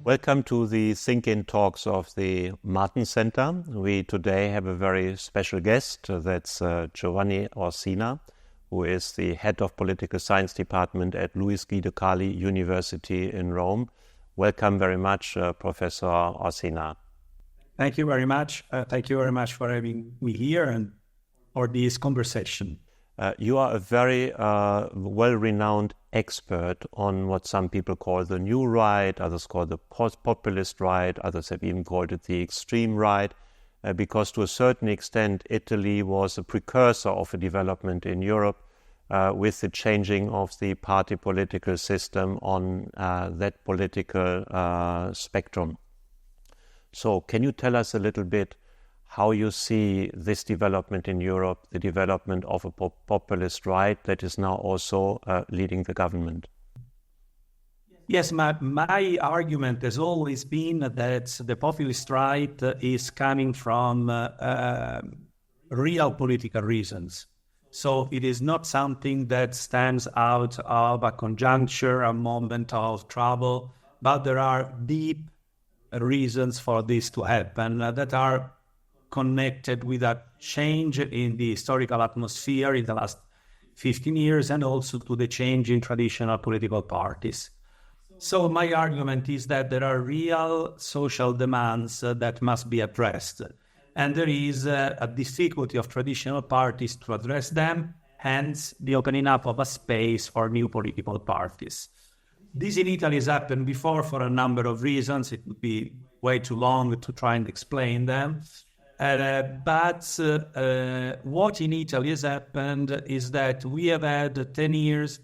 Welcome to the Think-In Talks of the Martin Center. We today have a very special guest. That's Giovanni Orsina, who is the head of political science department at Luis Guido Cali University in Rome. Welcome very much, Professor Orsina. Thank you very much. Thank you very much for having me here and for this conversation. You are a very well-renowned expert on what some people call the new right, others call the populist right, others have even called it the extreme right, because to a certain extent Italy was a precursor of a development in Europe with the changing of the party political system on that political spectrum. So can you tell us a little bit how you see this development in Europe, the development of a populist right that is now also leading the government? Yes, my argument has always been that the populist right is coming from real political reasons. So it is not something that stands out of a conjuncture, a moment of trouble, but there are deep reasons for this to happen that are connected with a change in the historical atmosphere in the last 15 years and also to the change in traditional political parties. So my argument is that there are real social demands that must be addressed. And there is a difficulty of traditional parties to address them, hence the opening up of a space for new political parties. This in Italy has happened before for a number of reasons. It would be way too long to try and explain them. But what in Italy has happened is that we have had 10 years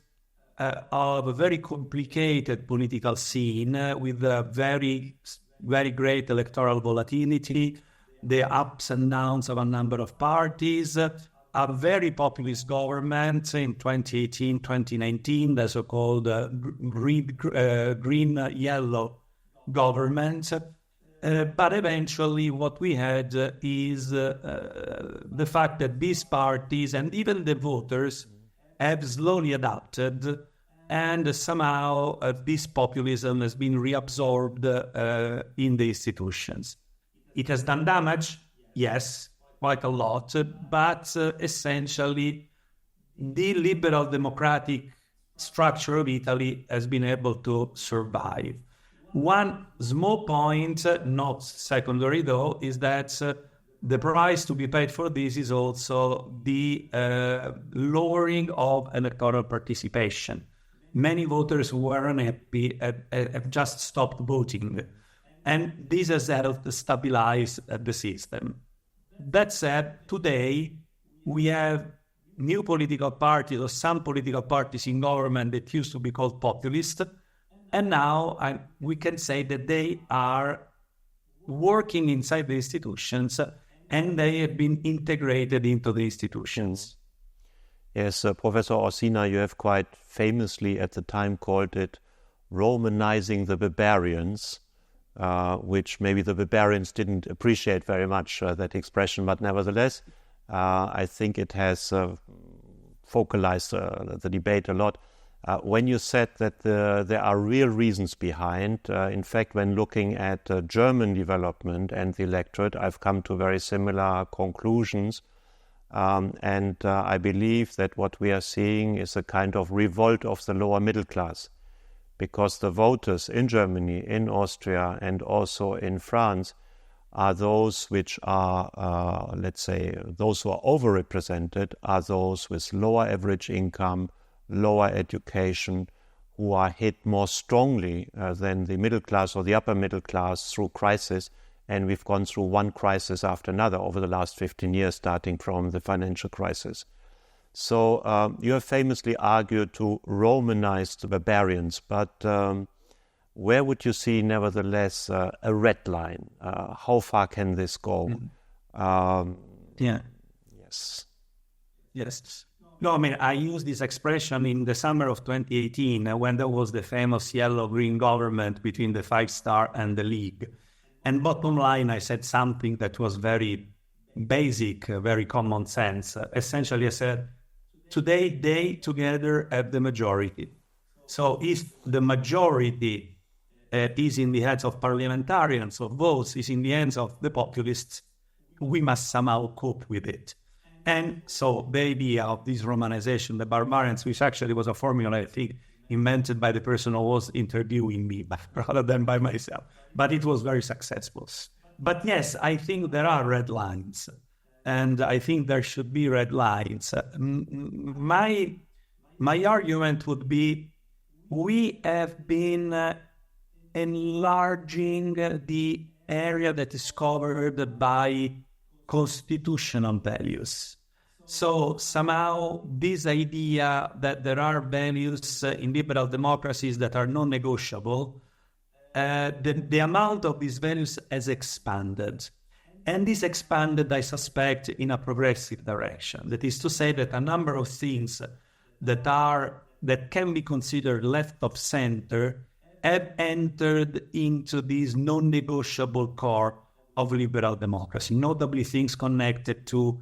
of a very complicated political scene with a very, very great electoral volatility, the ups and downs of a number of parties, a very populist government in 2018, 2019, the so-called green-yellow government. But eventually what we had is the fact that these parties and even the voters have slowly adapted, and somehow this populism has been reabsorbed in the institutions. It has done damage, yes, quite a lot, but essentially the liberal democratic structure of Italy has been able to survive. One small point, not secondary though, is that the price to be paid for this is also the lowering of electoral participation. Many voters who were unhappy have just stopped voting, and this has helped stabilize the system. That said, today we have new political parties, or some political parties in government that used to be called populist, and now we can say that they are working inside the institutions and they have been integrated into the institutions. Yes, Professor Orsina, you have quite famously at the time called it Romanizing the barbarians, which maybe the barbarians didn't appreciate very much, that expression, but nevertheless, I think it has focalized the debate a lot. When you said that there are real reasons behind, in fact, when looking at German development and the electorate, I've come to very similar conclusions. And I believe that what we are seeing is a kind of revolt of the lower middle class, because the voters in Germany, in Austria, and also in France are those which are, let's say, those who are overrepresented are those with lower average income, lower education, who are hit more strongly than the middle class or the upper middle class through crisis. And we've gone through one crisis after another over the last 15 years, starting from the financial crisis. So you have famously argued to Romanize the barbarians, but where would you see, nevertheless, a red line? How far can this go? Yes. No, I mean, I used this expression in the summer of 2018 when there was the famous yellow-green government between the Five Star and the League. And bottom line, I said something that was very basic, very common sense. Essentially, I said, today they together have the majority. So if the majority is in the hands of parliamentarians, of votes, is in the hands of the populists, we must somehow cope with it. And so the idea of this Romanization, the barbarians, which actually was a formula, I think, invented by the person who was interviewing me rather than by myself. But it was very successful. But yes, I think there are red lines. And I think there should be red lines. My argument would be, we have been enlarging the area that is covered by constitutional values. So somehow this idea that there are values in liberal democracies that are non-negotiable, the amount of these values has expanded. And this expanded, I suspect, in a progressive direction. That is to say that a number of things that can be considered left of center have entered into this non-negotiable core of liberal democracy, notably things connected to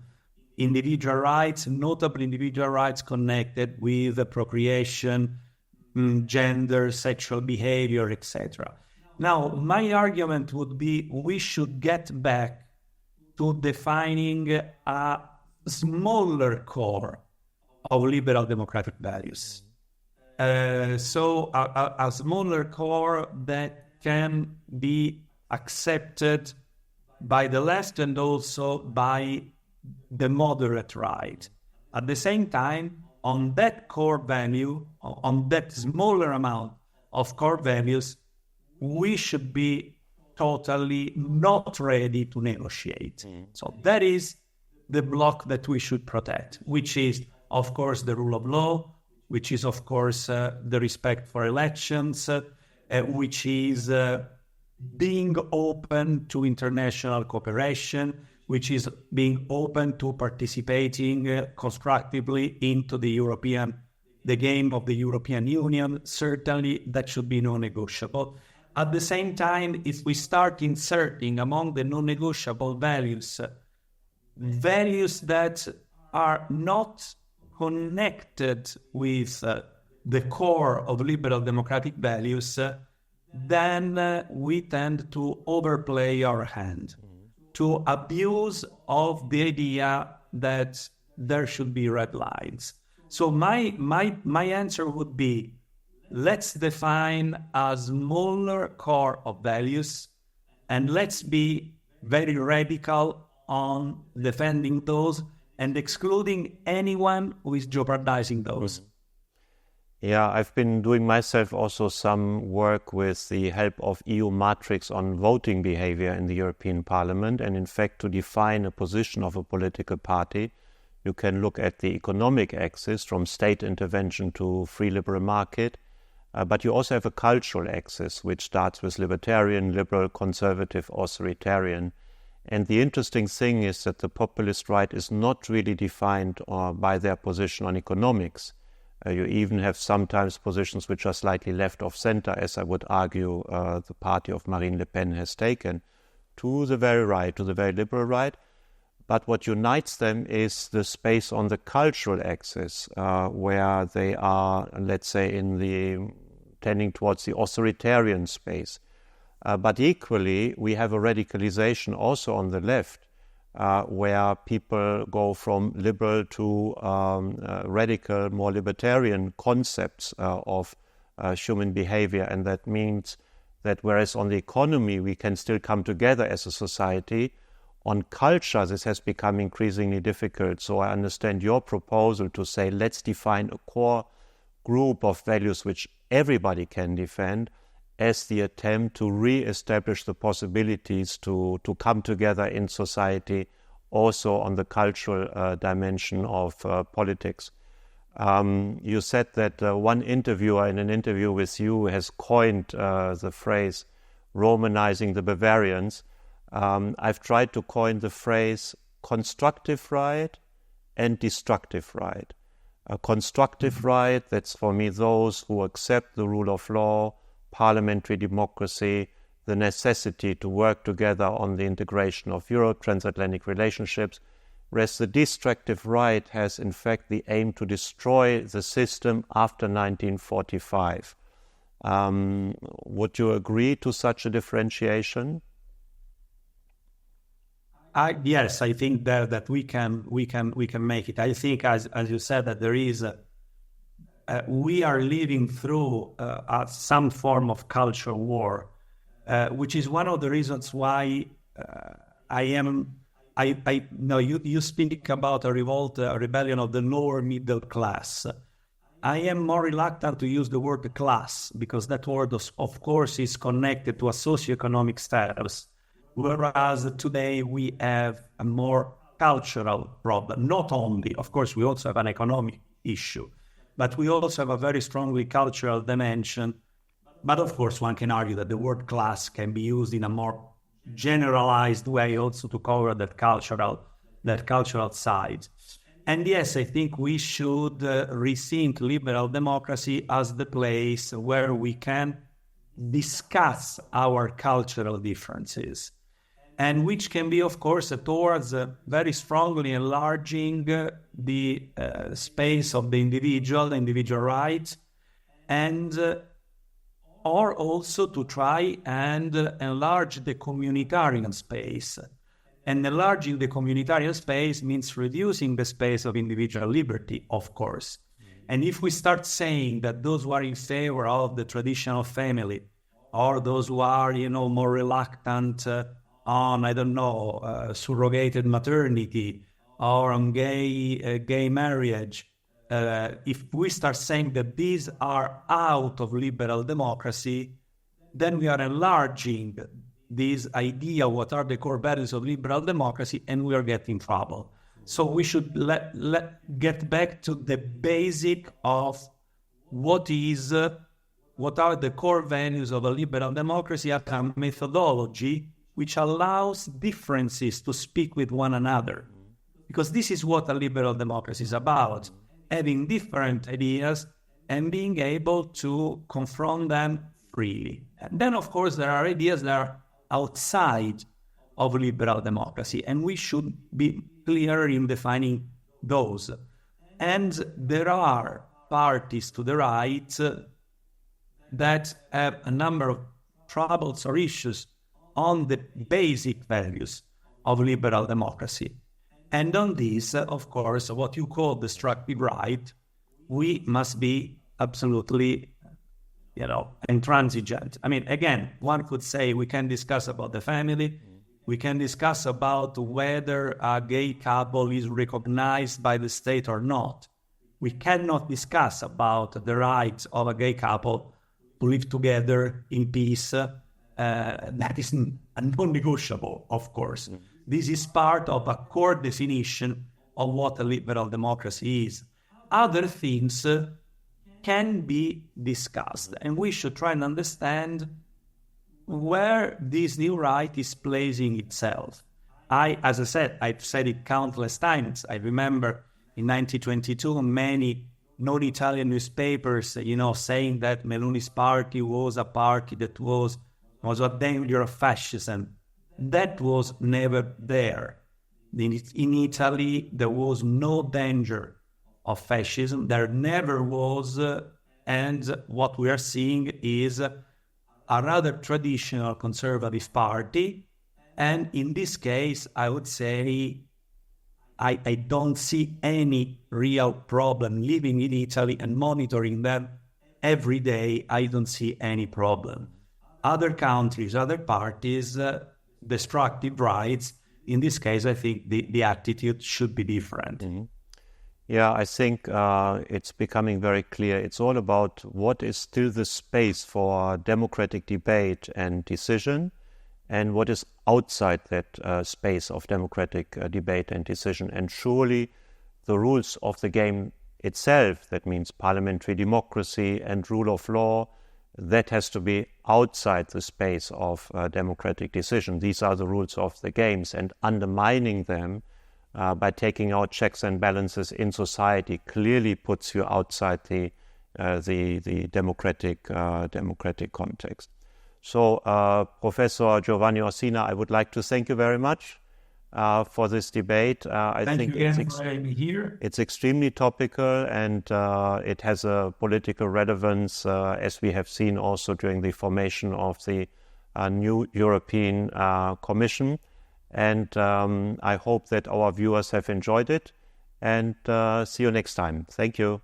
individual rights, notably individual rights connected with procreation, gender, sexual behavior, etc. Now, my argument would be we should get back to defining a smaller core of liberal democratic values. So a smaller core that can be accepted by the left and also by the moderate right. At the same time, on that core value, on that smaller amount of core values, we should be totally not ready to negotiate. So that is the block that we should protect, which is, of course, the rule of law, which is, of course, the respect for elections, which is being open to international cooperation, which is being open to participating constructively into the game of the European Union. Certainly, that should be non-negotiable. At the same time, if we start inserting among the non-negotiable values, values that are not connected with the core of liberal democratic values, then we tend to overplay our hand, to abuse of the idea that there should be red lines. So my answer would be, let's define a smaller core of values, and let's be very radical on defending those and excluding anyone who is jeopardizing those. Yeah, I've been doing myself also some work with the help of EU matrix on voting behavior in the European Parliament. And in fact, to define a position of a political party, you can look at the economic axis from state intervention to free liberal market. But you also have a cultural axis, which starts with libertarian, liberal, conservative, authoritarian. And the interesting thing is that the populist right is not really defined by their position on economics. You even have sometimes positions which are slightly left of center, as I would argue the party of Marine Le Pen has taken, to the very right, to the very liberal right. But what unites them is the space on the cultural axis, where they are, let's say, tending towards the authoritarian space. But equally, we have a radicalization also on the left, where people go from liberal to radical, more libertarian concepts of human behavior. And that means that whereas on the economy we can still come together as a society, on culture this has become increasingly difficult. So I understand your proposal to say, let's define a core group of values which everybody can defend, as the attempt to re-establish the possibilities to come together in society, also on the cultural dimension of politics. You said that one interviewer in an interview with you has coined the phrase Romanizing the Bavarians. I've tried to coin the phrase constructive right and destructive right. A constructive right, that's for me those who accept the rule of law, parliamentary democracy, the necessity to work together on the integration of Europe, transatlantic relationships, whereas the destructive right has in fact the aim to destroy the system after 1945. Would you agree to such a differentiation? Yes, I think that we can make it. I think, as you said, that there is we are living through some form of culture war, which is one of the reasons why you speak about a revolt, a rebellion of the lower middle class. I am more reluctant to use the word class, because that word, of course, is connected to a socioeconomic status, whereas today we have a more cultural problem. Not only, of course, we also have an economic issue, but we also have a very strongly cultural dimension. But of course, one can argue that the word class can be used in a more generalized way also to cover that cultural side. And yes, I think we should rethink liberal democracy as the place where we can discuss our cultural differences, and which can be, of course, towards very strongly enlarging the space of the individual rights, and or also to try and enlarge the communitarian space. And enlarging the communitarian space means reducing the space of individual liberty, of course. And if we start saying that those who are in favor of the traditional family, or those who are, more reluctant on, surrogated maternity, or on gay marriage, if we start saying that these are out of liberal democracy, then we are enlarging this idea, what are the core values of liberal democracy, and we are getting trouble. So we should get back to the basic of what are the core values of a liberal democracy, a methodology which allows differences to speak with one another. Because this is what a liberal democracy is about, having different ideas and being able to confront them freely. And then, of course, there are ideas that are outside of liberal democracy, and we should be clear in defining those. And there are parties to the right that have a number of troubles or issues on the basic values of liberal democracy. And on this, of course, what you call destructive right, we must be absolutely intransigent. I mean, again, one could say we can discuss about the family, we can discuss about whether a gay couple is recognized by the state or not. We cannot discuss about the rights of a gay couple to live together in peace. That is non-negotiable, of course. This is part of a core definition of what a liberal democracy is. Other things can be discussed, and we should try and understand where this new right is placing itself. As I said, I've said it countless times. I remember in 1922, many non-Italian newspapers, saying that Meloni's party was a party that was a danger of fascism. That was never there. In Italy, there was no danger of fascism. There never was, and what we are seeing is a rather traditional conservative party. And in this case, I would say I don't see any real problem living in Italy and monitoring them every day. I don't see any problem. Other countries, other parties, destructive rights. In this case, I think the attitude should be different. Mm-hmm. Yeah, I think it's becoming very clear. It's all about what is still the space for democratic debate and decision, and what is outside that space of democratic debate and decision. And surely the rules of the game itself, that means parliamentary democracy and rule of law, that has to be outside the space of democratic decision. These are the rules of the games, and undermining them by taking out checks and balances in society clearly puts you outside the democratic context. So, Professor Giovanni Orsina, I would like to thank you very much for this debate. I Thank think you again for having me here. It's extremely topical, and it has a political relevance, as we have seen also during the formation of the new European Commission. And I hope that our viewers have enjoyed it, and see you next time. Thank you.